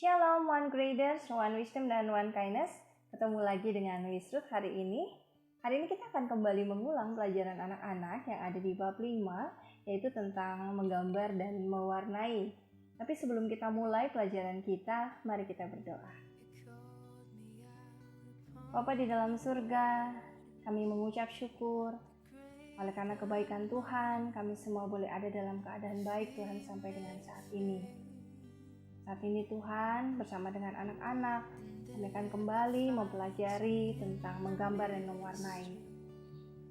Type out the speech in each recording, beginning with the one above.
Shalom One Graders, One Wisdom dan One Kindness. Ketemu lagi dengan Wisrut hari ini. Hari ini kita akan kembali mengulang pelajaran anak-anak yang ada di bab 5, yaitu tentang menggambar dan mewarnai. Tapi sebelum kita mulai pelajaran kita, mari kita berdoa. Bapa di dalam surga, kami mengucap syukur. Oleh karena kebaikan Tuhan, kami semua boleh ada dalam keadaan baik Tuhan sampai dengan saat ini. Saat ini Tuhan bersama dengan anak-anak kami akan kembali mempelajari tentang menggambar dan mewarnai.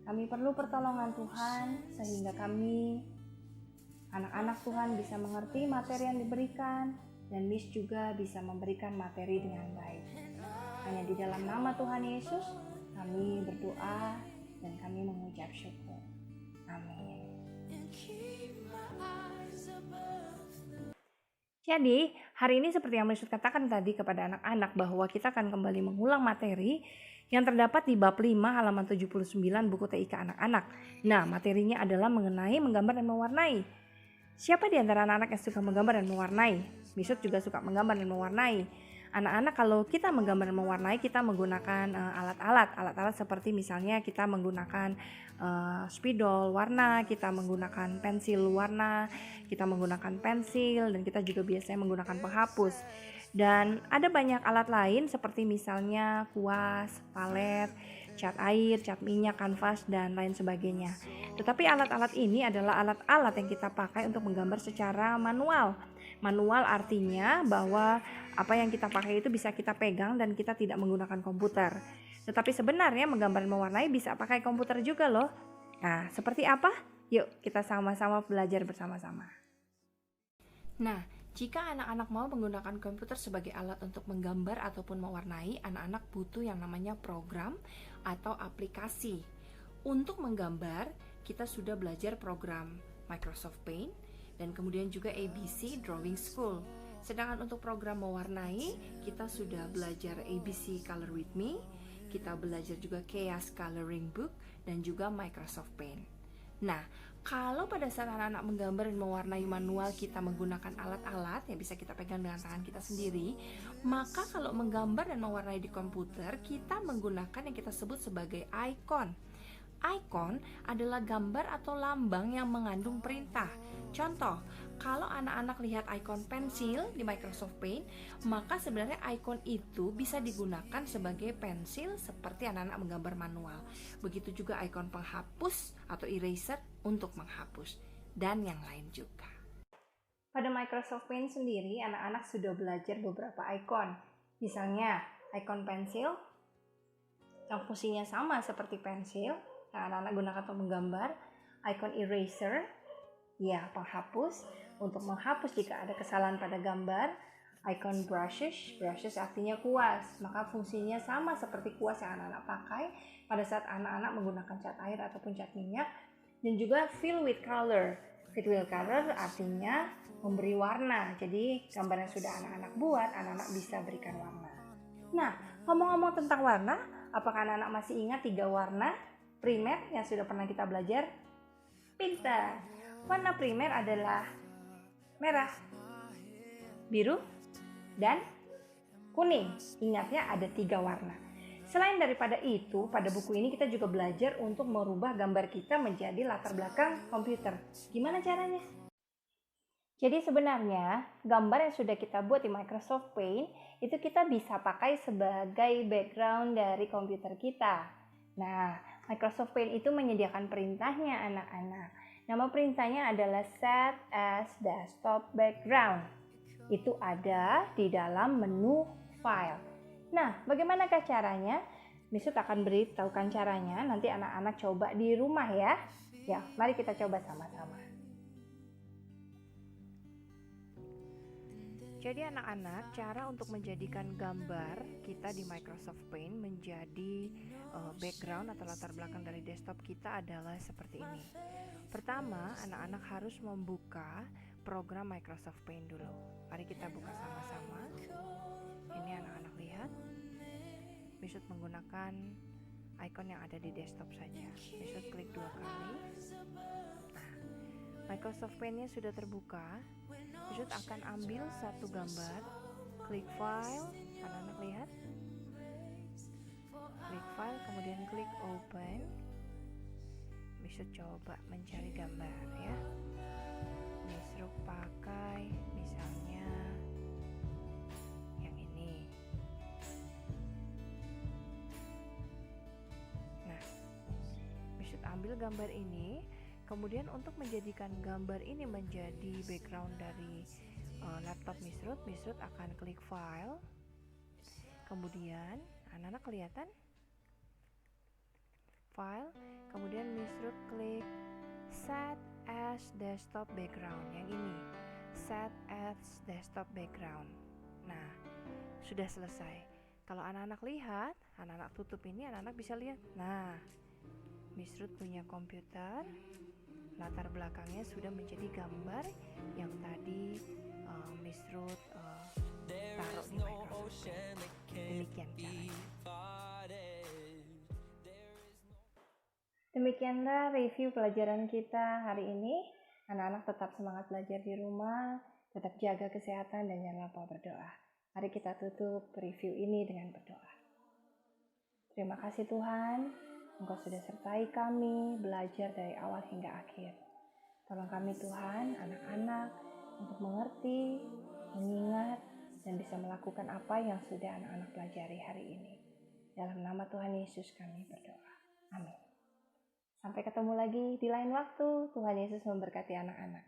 Kami perlu pertolongan Tuhan sehingga kami anak-anak Tuhan bisa mengerti materi yang diberikan dan Miss juga bisa memberikan materi dengan baik. Hanya di dalam nama Tuhan Yesus kami berdoa dan kami mengucap syukur. Amin. Jadi, hari ini seperti yang Yesus katakan tadi kepada anak-anak bahwa kita akan kembali mengulang materi yang terdapat di bab 5 halaman 79 buku TIK anak-anak. Nah, materinya adalah mengenai menggambar dan mewarnai. Siapa di antara anak-anak yang suka menggambar dan mewarnai? Yesus juga suka menggambar dan mewarnai. Anak-anak kalau kita menggambar dan mewarnai, kita menggunakan alat-alat seperti misalnya kita menggunakan spidol warna, kita menggunakan pensil warna, kita menggunakan pensil, dan kita juga biasanya menggunakan penghapus. Dan ada banyak alat lain seperti misalnya kuas, palet, cat air, cat minyak, kanvas, dan lain sebagainya. Tetapi alat-alat ini adalah alat-alat yang kita pakai untuk menggambar secara manual. Manual artinya bahwa apa yang kita pakai itu bisa kita pegang dan kita tidak menggunakan komputer. Tetapi sebenarnya menggambar dan mewarnai bisa pakai komputer juga loh. Nah, seperti apa? Yuk kita sama-sama belajar bersama-sama. Nah, jika anak-anak mau menggunakan komputer sebagai alat untuk menggambar ataupun mewarnai, anak-anak butuh yang namanya program atau aplikasi. Untuk menggambar, kita sudah belajar program Microsoft Paint dan kemudian juga ABC Drawing School. Sedangkan untuk program mewarnai, kita sudah belajar ABC Color With Me, kita belajar juga Chaos Coloring Book, dan juga Microsoft Paint. Nah, kalau pada saat anak-anak menggambar dan mewarnai manual kita menggunakan alat-alat yang bisa kita pegang dengan tangan kita sendiri, maka kalau menggambar dan mewarnai di komputer, kita menggunakan yang kita sebut sebagai icon. Icon adalah gambar atau lambang yang mengandung perintah. Contoh, kalau anak-anak lihat icon pensil di Microsoft Paint, maka sebenarnya icon itu bisa digunakan sebagai pensil seperti anak-anak menggambar manual. Begitu juga icon penghapus atau eraser untuk menghapus, dan yang lain juga. Pada Microsoft Paint sendiri, anak-anak sudah belajar beberapa icon. Misalnya, icon pensil yang fungsinya sama seperti pensil, yang anak-anak gunakan untuk menggambar. Icon eraser, ya penghapus, untuk menghapus jika ada kesalahan pada gambar. Icon brushes artinya kuas, maka fungsinya sama seperti kuas yang anak-anak pakai pada saat anak-anak menggunakan cat air ataupun cat minyak. Dan juga fill with color artinya memberi warna. Jadi gambar yang sudah anak-anak buat, anak-anak bisa berikan warna. Nah, ngomong-ngomong tentang warna, apakah anak-anak masih ingat 3 warna primer yang sudah pernah kita belajar? Pintar. Warna primer adalah merah, biru, dan kuning. Ingatnya ada 3 warna. Selain daripada itu, pada buku ini kita juga belajar untuk merubah gambar kita menjadi latar belakang komputer. Gimana caranya? Jadi sebenarnya gambar yang sudah kita buat di Microsoft Paint itu kita bisa pakai sebagai background dari komputer kita. Nah, Microsoft Paint itu menyediakan perintahnya anak-anak. Nama perintahnya adalah Set as Desktop Background. Itu ada di dalam menu File. Nah, bagaimanakah caranya? Misut akan beritahukan caranya, nanti anak-anak coba di rumah ya. Ya, mari kita coba sama-sama. Jadi anak-anak, cara untuk menjadikan gambar kita di Microsoft Paint menjadi background atau latar belakang dari desktop kita adalah seperti ini. Pertama, anak-anak harus membuka program Microsoft Paint dulu. Mari kita buka sama-sama. Ini anak-anak lihat. Misut menggunakan icon yang ada di desktop saja. Misut klik 2 kali. Nah, Microsoft Paint-nya sudah terbuka. Misut akan ambil satu gambar klik file, anak-anak lihat, klik file, kemudian klik open. Misrut coba mencari gambar ya. Misrut pakai misalnya yang ini. Nah, Misrut ambil gambar ini. Kemudian untuk menjadikan gambar ini menjadi background dari laptop Misrut akan klik file. Kemudian anak-anak kelihatan file, kemudian Misrut klik set as desktop background, yang ini set as desktop background. Nah, sudah selesai. Kalau anak-anak lihat, anak-anak tutup ini, anak-anak bisa lihat. Nah, Misrut punya komputer, latar belakangnya sudah menjadi gambar yang tadi Misrut taruh di Microsoft. Demikian caranya. Demikianlah review pelajaran kita hari ini. Anak-anak tetap semangat belajar di rumah, tetap jaga kesehatan dan jangan lupa berdoa. Mari kita tutup review ini dengan berdoa. Terima kasih Tuhan, Engkau sudah sertai kami belajar dari awal hingga akhir. Tolong kami Tuhan, anak-anak, untuk mengerti, mengingat, dan bisa melakukan apa yang sudah anak-anak pelajari hari ini. Dalam nama Tuhan Yesus kami berdoa. Amin. Sampai ketemu lagi di lain waktu. Tuhan Yesus memberkati anak-anak.